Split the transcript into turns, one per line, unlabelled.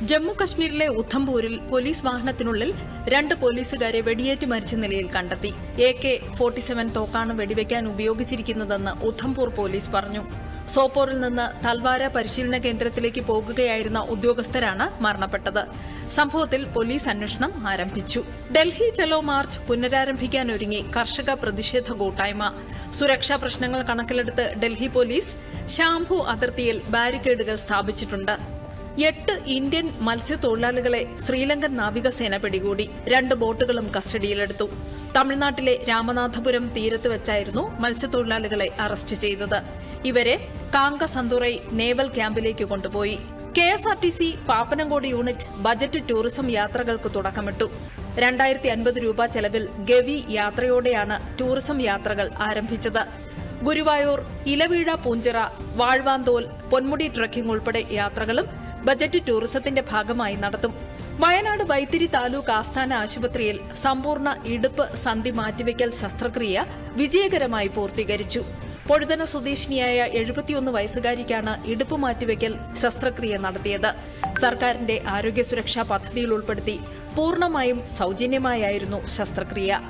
ജമ്മു കശ്മീരിലെ ഉധംപൂരിൽ പോലീസ് വാഹനത്തിനുള്ളിൽ 2 പോലീസുകാരെ വെടിയേറ്റ് മരിച്ച നിലയിൽ കണ്ടെത്തി. AK-47 തോക്കാണ് വെടിവെക്കാൻ ഉപയോഗിച്ചിരിക്കുന്നതെന്ന് ഉധംപൂർ പോലീസ് പറഞ്ഞു. സോപ്പോറിൽ നിന്ന് തൽവാര പരിശീലന കേന്ദ്രത്തിലേക്ക് പോകുകയായിരുന്ന ഉദ്യോഗസ്ഥരാണ് മരണപ്പെട്ടത്. സംഭവത്തിൽ പോലീസ് അന്വേഷണം ആരംഭിച്ചു. ഡൽഹി ചലോ മാർച്ച് പുനരാരംഭിക്കാനൊരുങ്ങി കർഷക പ്രതിഷേധ കൂട്ടായ്മ. സുരക്ഷാ പ്രശ്നങ്ങൾ കണക്കിലെടുത്ത് ഡൽഹി പോലീസ് ശാംഭു അതിർത്തിയിൽ ബാരിക്കേഡുകൾ സ്ഥാപിച്ചിട്ടുണ്ട്. 8 ഇന്ത്യൻ മത്സ്യത്തൊഴിലാളികളെ ശ്രീലങ്കൻ നാവികസേന പിടികൂടി. 2 ബോട്ടുകളും കസ്റ്റഡിയിലെടുത്തു. തമിഴ്നാട്ടിലെ രാമനാഥപുരം തീരത്ത് വെച്ചായിരുന്നു മത്സ്യത്തൊഴിലാളികളെ അറസ്റ്റ് ചെയ്തത്. ഇവരെ കാങ്കസന്തുറൈ നേവൽ ക്യാമ്പിലേക്ക് കൊണ്ടുപോയി. KSRTC Pappanamcode unit budget tourism യാത്രകൾക്ക് തുടക്കമിട്ടു. 2050 രൂപ ചെലവിൽ ഗവി യാത്രയോടെയാണ് ടൂറിസം യാത്രകൾ ആരംഭിച്ചത്. ഗുരുവായൂർ, ഇലവീഴ പൂഞ്ചിറ, വാഴ്വാന്തോൽ, പൊന്മുടി ട്രക്കിംഗ് ഉൾപ്പെടെ യാത്രകളും ബജറ്റ് ടൂറിസത്തിന്റെ ഭാഗമായി നടത്തും. വയനാട് വൈത്തിരി താലൂക്ക് ആസ്ഥാന ആശുപത്രിയിൽ സമ്പൂർണ്ണ ഇടുപ്പ് സന്ധി മാറ്റിവെക്കൽ ശസ്ത്രക്രിയ വിജയകരമായി പൂർത്തീകരിച്ചു. പൊഴുതന സ്വദേശിനിയായ 71 വയസ്സുകാരിക്കാണ് ഇടുപ്പ് മാറ്റിവെക്കൽ ശസ്ത്രക്രിയ നടത്തിയത്. സർക്കാരിന്റെ ആരോഗ്യ സുരക്ഷാ പദ്ധതിയിൽ ഉൾപ്പെടുത്തി പൂർണ്ണമായും സൌജന്യമായായിരുന്നു ശസ്ത്രക്രിയ.